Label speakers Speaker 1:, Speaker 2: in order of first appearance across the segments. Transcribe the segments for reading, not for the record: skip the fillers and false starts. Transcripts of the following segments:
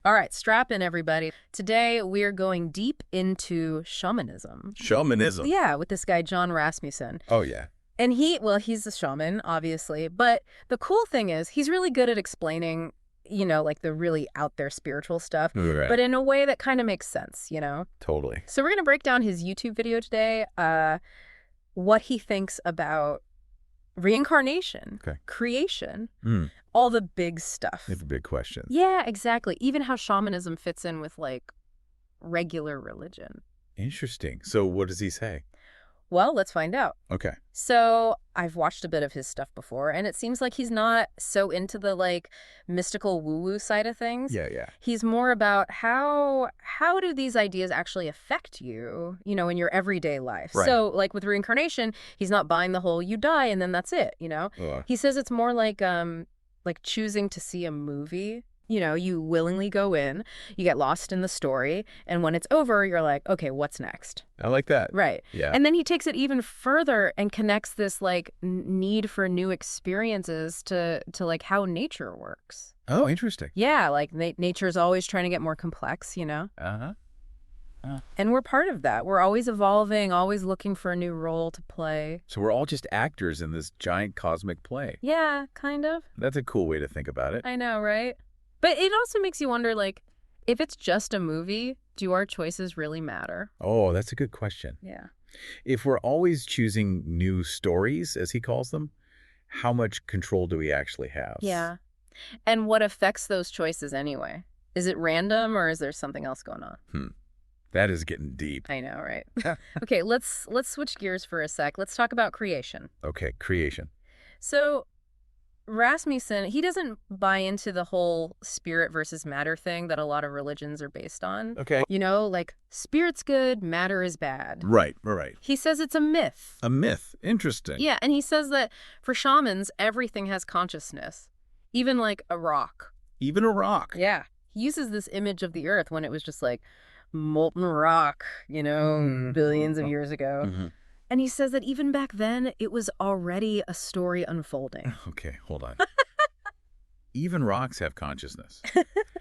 Speaker 1: All right, strap in, everybody. Today, we're going deep into shamanism.
Speaker 2: Shamanism?
Speaker 1: Yeah, with this guy, John Rasmussen.
Speaker 2: Oh, yeah.
Speaker 1: And he's a shaman, obviously. But the cool thing is, he's really good at explaining, like the really out there spiritual stuff,
Speaker 2: Right.
Speaker 1: but in a way that kind of makes sense,
Speaker 2: Totally.
Speaker 1: So we're going to break down his YouTube video today, what he thinks about reincarnation, creation, all the big stuff.
Speaker 2: It's a big question.
Speaker 1: Yeah, exactly. Even how shamanism fits in with, like, regular religion.
Speaker 2: Interesting. So what does he say?
Speaker 1: Well, let's find out.
Speaker 2: Okay.
Speaker 1: So I've watched a bit of his stuff before, and it seems like he's not so into the, like, mystical woo-woo side of things.
Speaker 2: Yeah.
Speaker 1: He's more about how do these ideas actually affect you, in your everyday life.
Speaker 2: Right.
Speaker 1: So, like, with reincarnation, he's not buying the whole you die and then that's it. He says it's more like choosing to see a movie. You willingly go in, you get lost in the story, and when it's over, you're like, okay, what's next?
Speaker 2: I like that.
Speaker 1: Right.
Speaker 2: Yeah.
Speaker 1: And then he takes it even further and connects this, like, need for new experiences to like, how nature works.
Speaker 2: Oh, interesting.
Speaker 1: Yeah, like, nature's always trying to get more complex,
Speaker 2: Uh-huh.
Speaker 1: And we're part of that. We're always evolving, always looking for a new role to play.
Speaker 2: So we're all just actors in this giant cosmic play.
Speaker 1: Yeah, kind of.
Speaker 2: That's a cool way to think about it.
Speaker 1: I know, right? But it also makes you wonder, like, if it's just a movie, do our choices really matter?
Speaker 2: Oh, that's a good question.
Speaker 1: Yeah.
Speaker 2: If we're always choosing new stories, as he calls them, how much control do we actually have?
Speaker 1: Yeah. And what affects those choices anyway? Is it random or is there something else going on?
Speaker 2: That is getting deep.
Speaker 1: I know, right? Okay, let's switch gears for a sec. Let's talk about creation.
Speaker 2: Okay, creation.
Speaker 1: So Rasmussen, he doesn't buy into the whole spirit versus matter thing that a lot of religions are based on.
Speaker 2: Okay.
Speaker 1: Like, spirit's good, matter is bad.
Speaker 2: Right.
Speaker 1: He says it's a myth.
Speaker 2: A myth. Interesting.
Speaker 1: Yeah, and he says that for shamans, everything has consciousness, even like a rock.
Speaker 2: Even a rock.
Speaker 1: Yeah. He uses this image of the earth when it was just like molten rock, billions of years ago.
Speaker 2: Mm-hmm.
Speaker 1: And he says that even back then, it was already a story unfolding.
Speaker 2: Okay, hold on. Even rocks have consciousness.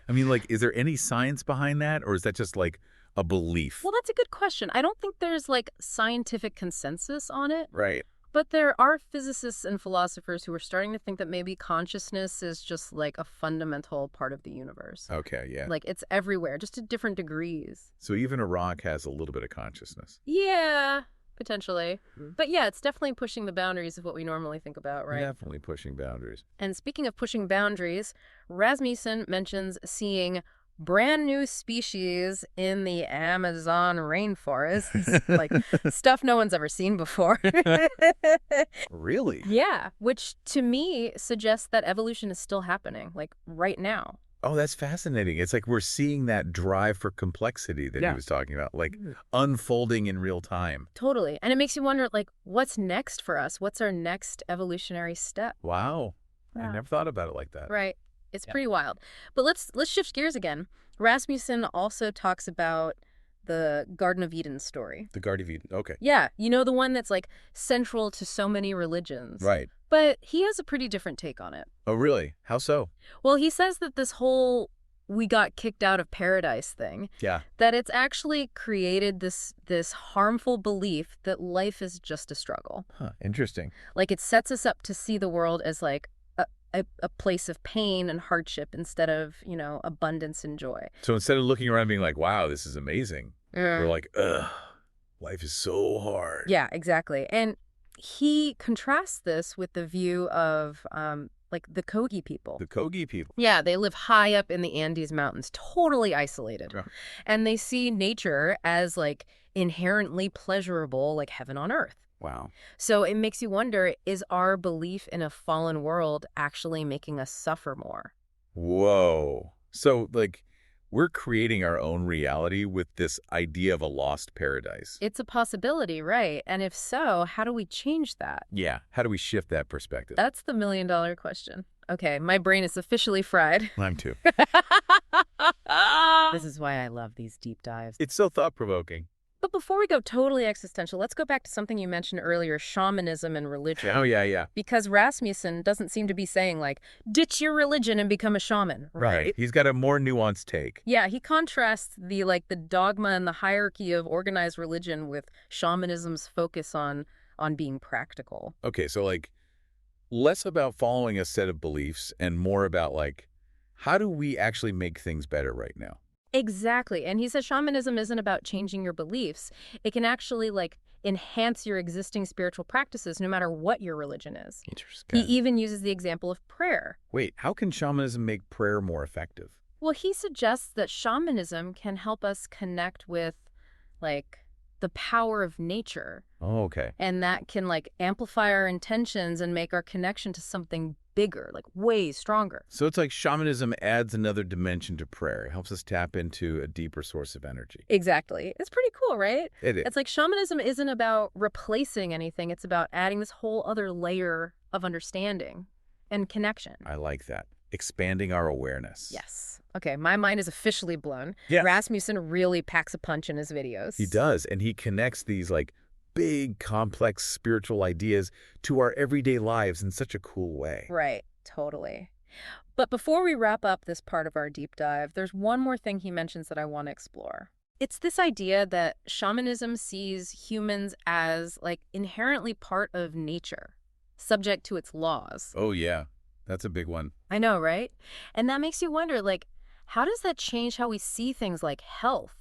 Speaker 2: I mean, like, is there any science behind that, or is that just, like, a belief?
Speaker 1: Well, that's a good question. I don't think there's, like, scientific consensus on it.
Speaker 2: Right.
Speaker 1: But there are physicists and philosophers who are starting to think that maybe consciousness is just, like, a fundamental part of the universe.
Speaker 2: Okay, yeah.
Speaker 1: Like, it's everywhere, just to different degrees.
Speaker 2: So even a rock has a little bit of consciousness.
Speaker 1: Yeah. Potentially. But yeah, it's definitely pushing the boundaries of what we normally think about, right?
Speaker 2: Definitely pushing boundaries.
Speaker 1: And speaking of pushing boundaries, Rasmussen mentions seeing brand new species in the Amazon rainforest, like stuff no one's ever seen before.
Speaker 2: Really?
Speaker 1: Yeah, which to me suggests that evolution is still happening, like right now.
Speaker 2: Oh, that's fascinating. It's like we're seeing that drive for complexity that he was talking about, like unfolding in real time.
Speaker 1: Totally. And it makes you wonder, like, what's next for us? What's our next evolutionary step?
Speaker 2: Wow.
Speaker 1: Yeah.
Speaker 2: I never thought about it like that.
Speaker 1: Right. It's pretty wild. But let's shift gears again. Rasmussen also talks about the Garden of Eden story.
Speaker 2: The Garden of Eden. Okay.
Speaker 1: Yeah. The one that's, like, central to so many religions.
Speaker 2: Right.
Speaker 1: But he has a pretty different take on it.
Speaker 2: Oh, really? How so?
Speaker 1: Well, he says that this whole we got kicked out of paradise thing, that it's actually created this harmful belief that life is just a struggle.
Speaker 2: Huh. Interesting.
Speaker 1: Like, it sets us up to see the world as, like, a place of pain and hardship instead of, abundance and joy.
Speaker 2: So instead of looking around being like, wow, this is amazing, we're like, ugh, life is so hard.
Speaker 1: Yeah, exactly. And he contrasts this with the view of, like, the Kogi people.
Speaker 2: The Kogi people.
Speaker 1: Yeah, they live high up in the Andes Mountains, totally isolated. Yeah. And they see nature as, like, inherently pleasurable, like heaven on earth.
Speaker 2: Wow.
Speaker 1: So it makes you wonder, is our belief in a fallen world actually making us suffer more?
Speaker 2: Whoa. So, like, we're creating our own reality with this idea of a lost paradise.
Speaker 1: It's a possibility, right? And if so, how do we change that?
Speaker 2: Yeah. How do we shift that perspective?
Speaker 1: That's the million-dollar question. Okay, my brain is officially fried.
Speaker 2: Mine too.
Speaker 1: This is why I love these deep dives.
Speaker 2: It's so thought-provoking.
Speaker 1: But before we go totally existential, let's go back to something you mentioned earlier, shamanism and religion.
Speaker 2: Oh, yeah, yeah.
Speaker 1: Because Rasmussen doesn't seem to be saying, like, ditch your religion and become a shaman,
Speaker 2: Right.
Speaker 1: right?
Speaker 2: He's got a more nuanced take.
Speaker 1: Yeah, he contrasts the dogma and the hierarchy of organized religion with shamanism's focus on being practical.
Speaker 2: Okay, so like less about following a set of beliefs and more about like, how do we actually make things better right now?
Speaker 1: Exactly. And he says shamanism isn't about changing your beliefs. It can actually enhance your existing spiritual practices no matter what your religion is. He
Speaker 2: Interesting.
Speaker 1: even uses the example of prayer.
Speaker 2: Wait, how can shamanism make prayer more effective?
Speaker 1: Well, he suggests that shamanism can help us connect with like the power of nature,
Speaker 2: Oh, okay.
Speaker 1: and that can amplify our intentions and make our connection to something bigger, like way stronger.
Speaker 2: So it's like shamanism adds another dimension to prayer. It helps us tap into a deeper source of energy.
Speaker 1: Exactly. It's pretty cool, right?
Speaker 2: It is.
Speaker 1: It's like shamanism isn't about replacing anything. It's about adding this whole other layer of understanding and connection.
Speaker 2: I like that. Expanding our awareness.
Speaker 1: Yes. Okay, my mind is officially blown.
Speaker 2: Yeah.
Speaker 1: Rasmussen really packs a punch in his videos.
Speaker 2: He does, and he connects these like big, complex spiritual ideas to our everyday lives in such a cool way.
Speaker 1: Right, totally. But before we wrap up this part of our deep dive, there's one more thing he mentions that I want to explore. It's this idea that shamanism sees humans as inherently part of nature, subject to its laws.
Speaker 2: Oh, yeah. That's a big one.
Speaker 1: I know, right? And that makes you wonder, how does that change how we see things like health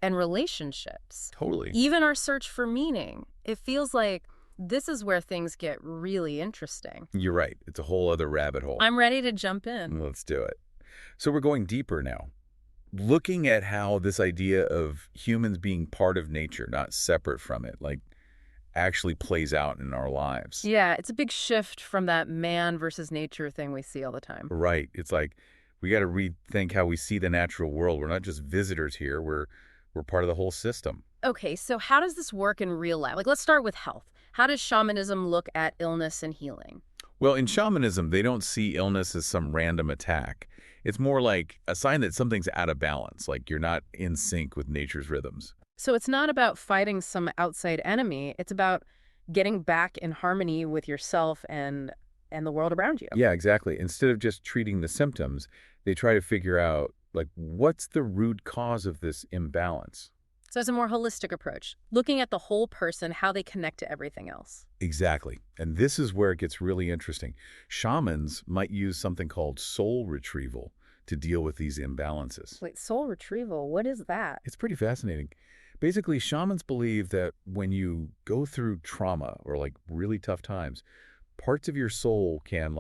Speaker 1: and relationships?
Speaker 2: Totally.
Speaker 1: Even our search for meaning. It feels like this is where things get really interesting.
Speaker 2: You're right. It's a whole other rabbit hole.
Speaker 1: I'm ready to jump in.
Speaker 2: Let's do it. So we're going deeper now. Looking at how this idea of humans being part of nature, not separate from it, actually plays out in our lives.
Speaker 1: Yeah, it's a big shift from that man versus nature thing we see all the time.
Speaker 2: Right. It's like we got to rethink how we see the natural world. We're not just visitors here. We're part of the whole system.
Speaker 1: Okay, so how does this work in real life? Let's start with health. How does shamanism look at illness and healing?
Speaker 2: Well, in shamanism, they don't see illness as some random attack. It's more like a sign that something's out of balance, like you're not in sync with nature's rhythms.
Speaker 1: So it's not about fighting some outside enemy. It's about getting back in harmony with yourself and the world around you.
Speaker 2: Yeah, exactly. Instead of just treating the symptoms, they try to figure out, what's the root cause of this imbalance?
Speaker 1: So it's a more holistic approach, looking at the whole person, how they connect to everything else.
Speaker 2: Exactly. And this is where it gets really interesting. Shamans might use something called soul retrieval to deal with these imbalances.
Speaker 1: Wait, soul retrieval, what is that?
Speaker 2: It's pretty fascinating. Basically, shamans believe that when you go through trauma or really tough times, parts of your soul can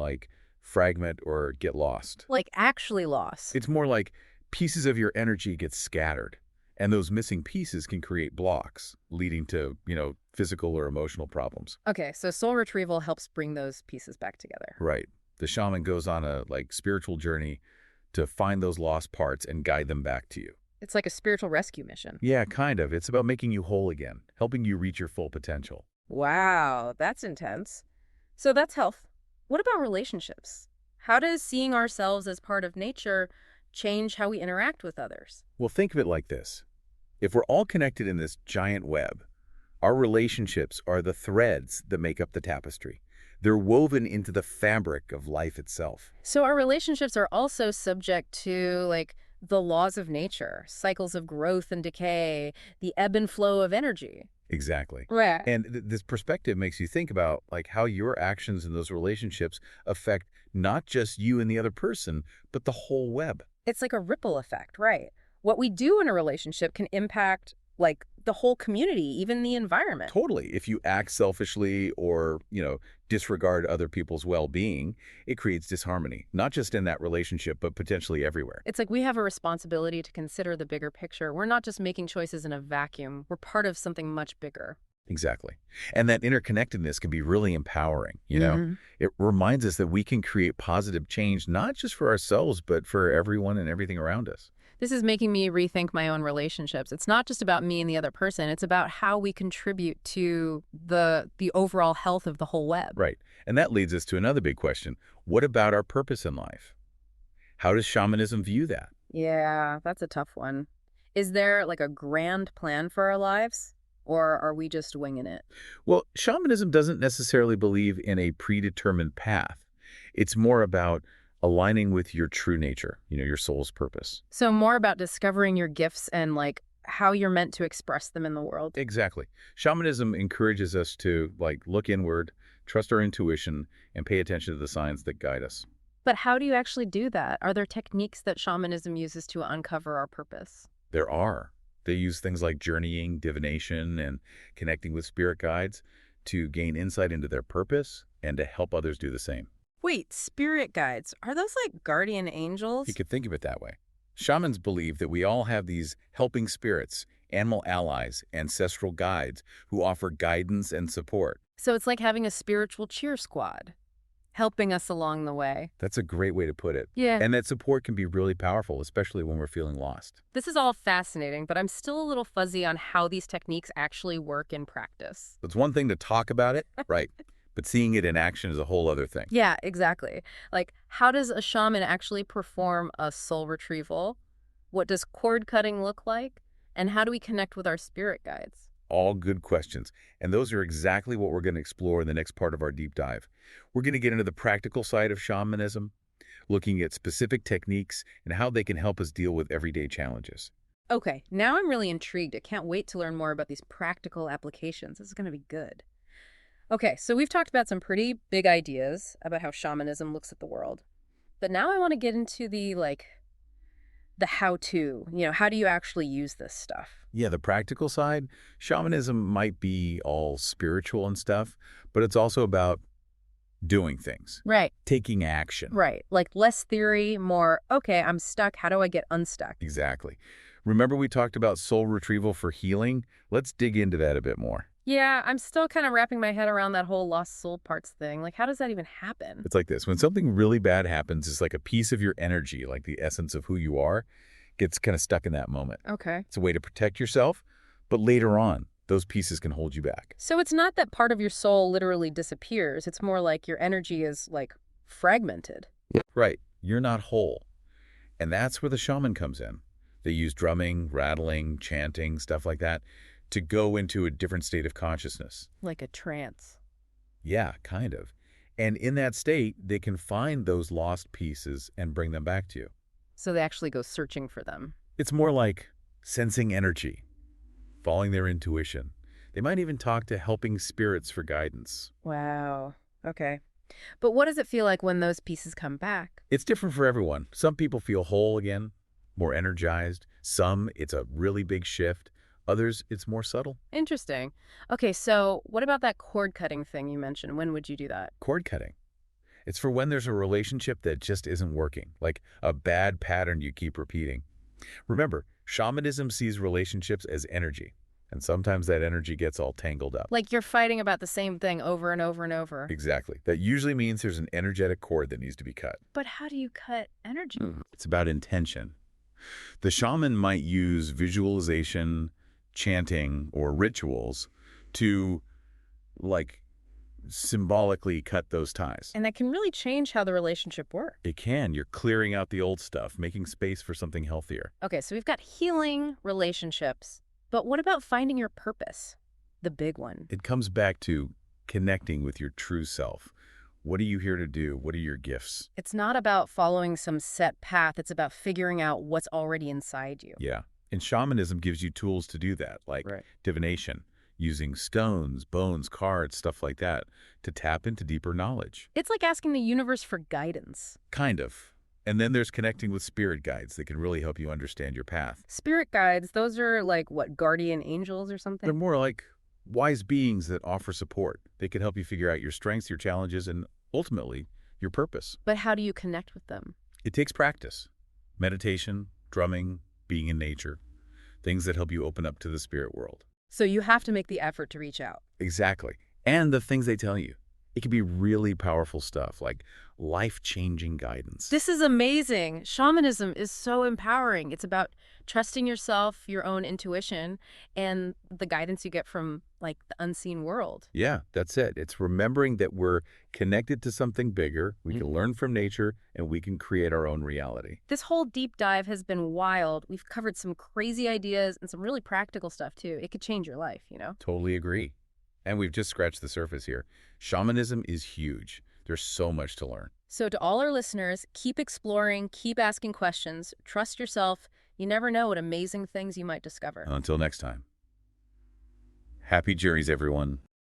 Speaker 2: fragment or get lost.
Speaker 1: Actually lost.
Speaker 2: It's more like pieces of your energy get scattered. And those missing pieces can create blocks, leading to, physical or emotional problems.
Speaker 1: Okay, so soul retrieval helps bring those pieces back together.
Speaker 2: Right. The shaman goes on a spiritual journey to find those lost parts and guide them back to you.
Speaker 1: It's like a spiritual rescue mission.
Speaker 2: Yeah, kind of. It's about making you whole again, helping you reach your full potential.
Speaker 1: Wow, that's intense. So that's health. What about relationships? How does seeing ourselves as part of nature change how we interact with others?
Speaker 2: Well, think of it like this. If we're all connected in this giant web, our relationships are the threads that make up the tapestry. They're woven into the fabric of life itself.
Speaker 1: So our relationships are also subject to, the laws of nature, cycles of growth and decay, the ebb and flow of energy.
Speaker 2: Exactly.
Speaker 1: Right.
Speaker 2: And this perspective makes you think about how your actions in those relationships affect not just you and the other person, but the whole web.
Speaker 1: It's like a ripple effect, right? What we do in a relationship can impact the whole community, even the environment.
Speaker 2: Totally. If you act selfishly or, disregard other people's well-being, it creates disharmony, not just in that relationship, but potentially everywhere.
Speaker 1: It's like we have a responsibility to consider the bigger picture. We're not just making choices in a vacuum. We're part of something much bigger.
Speaker 2: Exactly. And that interconnectedness can be really empowering, It reminds us that we can create positive change, not just for ourselves, but for everyone and everything around us.
Speaker 1: This is making me rethink my own relationships. It's not just about me and the other person. It's about how we contribute to the overall health of the whole web.
Speaker 2: Right. And that leads us to another big question. What about our purpose in life? How does shamanism view that?
Speaker 1: Yeah, that's a tough one. Is there like a grand plan for our lives? Or are we just winging it?
Speaker 2: Well, shamanism doesn't necessarily believe in a predetermined path. It's more about aligning with your true nature, your soul's purpose.
Speaker 1: So more about discovering your gifts and like how you're meant to express them in the world.
Speaker 2: Exactly. Shamanism encourages us to look inward, trust our intuition, and pay attention to the signs that guide us.
Speaker 1: But how do you actually do that? Are there techniques that shamanism uses to uncover our purpose?
Speaker 2: There are. They use things like journeying, divination, and connecting with spirit guides to gain insight into their purpose and to help others do the same.
Speaker 1: Wait, spirit guides, are those like guardian
Speaker 2: You
Speaker 1: angels?
Speaker 2: could think of it that way. Shamans believe that we all have these helping spirits, animal allies, ancestral guides who offer guidance and support.
Speaker 1: So it's like having a spiritual cheer squad, helping us along the way.
Speaker 2: That's a great way to put it.
Speaker 1: Yeah.
Speaker 2: And that support can be really powerful, especially when we're feeling lost.
Speaker 1: This is all fascinating, but I'm still a little fuzzy on how these techniques actually work in practice.
Speaker 2: It's one thing to talk about it, right? But seeing it in action is a whole other thing.
Speaker 1: Yeah, exactly. Like, how does a shaman actually perform a soul retrieval? What does cord cutting look like? And how do we connect with our spirit guides?
Speaker 2: All good questions. And those are exactly what we're going to explore in the next part of our deep dive. We're going to get into the practical side of shamanism, looking at specific techniques and how they can help us deal with everyday challenges.
Speaker 1: Okay, now I'm really intrigued. I can't wait to learn more about these practical applications. This is going to be good. Okay, so we've talked about some pretty big ideas about how shamanism looks at the world. But now I want to get into the how-to. How do you actually use this stuff?
Speaker 2: Yeah, the practical side, shamanism might be all spiritual and stuff, but it's also about doing things,
Speaker 1: Right,
Speaker 2: taking action.
Speaker 1: right. Like less theory, more, okay, I'm stuck. How do I get unstuck?
Speaker 2: Exactly. Remember we talked about soul retrieval for healing? Let's dig into that a bit more.
Speaker 1: Yeah, I'm still kind of wrapping my head around that whole lost soul parts thing. Like, how does that even happen?
Speaker 2: It's like this. When something really bad happens, it's like a piece of your energy, like the essence of who you are, gets kind of stuck in that moment.
Speaker 1: Okay.
Speaker 2: It's a way to protect yourself, but later on, those pieces can hold you back.
Speaker 1: So it's not that part of your soul literally disappears. It's more like your energy is, like, fragmented.
Speaker 2: Right. You're not whole. And that's where the shaman comes in. They use drumming, rattling, chanting, stuff like that, to go into a different state of consciousness.
Speaker 1: Like a trance.
Speaker 2: Yeah, kind of. And in that state, they can find those lost pieces and bring them back to you.
Speaker 1: So they actually go searching for them.
Speaker 2: It's more like sensing energy, following their intuition. They might even talk to helping spirits for guidance.
Speaker 1: Wow. Okay. But what does it feel like when those pieces come back?
Speaker 2: It's different for everyone. Some people feel whole again, more energized. Some, it's a really big shift. Others, it's more subtle.
Speaker 1: Interesting. Okay, so what about that cord cutting thing you mentioned? When would you do that?
Speaker 2: Cord cutting. It's for when there's a relationship that just isn't working, like a bad pattern you keep repeating. Remember, shamanism sees relationships as energy, and sometimes that energy gets all tangled up.
Speaker 1: Like you're fighting about the same thing over and over and over.
Speaker 2: Exactly. That usually means there's an energetic cord that needs to be cut.
Speaker 1: But how do you cut energy?
Speaker 2: It's about intention. The shaman might use visualization, chanting, or rituals to, symbolically cut those ties.
Speaker 1: And that can really change how the relationship works.
Speaker 2: It can. You're clearing out the old stuff, making space for something healthier.
Speaker 1: Okay, so we've got healing, relationships. But what about finding your purpose? The big one.
Speaker 2: It comes back to connecting with your true self. What are you here to do? What are your gifts?
Speaker 1: It's not about following some set path. It's about figuring out what's already inside you.
Speaker 2: Yeah. And shamanism gives you tools to do that, like divination, using stones, bones, cards, stuff like that, to tap into deeper knowledge.
Speaker 1: It's like asking the universe for guidance.
Speaker 2: Kind of. And then there's connecting with spirit guides that can really help you understand your path.
Speaker 1: Spirit guides, those are like, what, guardian angels or something?
Speaker 2: They're more like wise beings that offer support. They can help you figure out your strengths, your challenges, and ultimately, your purpose.
Speaker 1: But how do you connect with them?
Speaker 2: It takes practice. Meditation, drumming, being in nature, things that help you open up to the spirit world.
Speaker 1: So you have to make the effort to reach out.
Speaker 2: Exactly. And the things they tell you. It can be really powerful stuff, like life-changing guidance.
Speaker 1: This is amazing. Shamanism is so empowering. It's about trusting yourself, your own intuition, and the guidance you get from, like, the unseen world.
Speaker 2: Yeah, that's it. It's remembering that we're connected to something bigger, we can learn from nature, and we can create our own reality.
Speaker 1: This whole deep dive has been wild. We've covered some crazy ideas and some really practical stuff, too. It could change your life, you know?
Speaker 2: Totally agree. And we've just scratched the surface here. Shamanism is huge. There's so much to learn.
Speaker 1: So to all our listeners, keep exploring, keep asking questions, trust yourself. You never know what amazing things you might discover.
Speaker 2: Until next time. Happy journeys, everyone.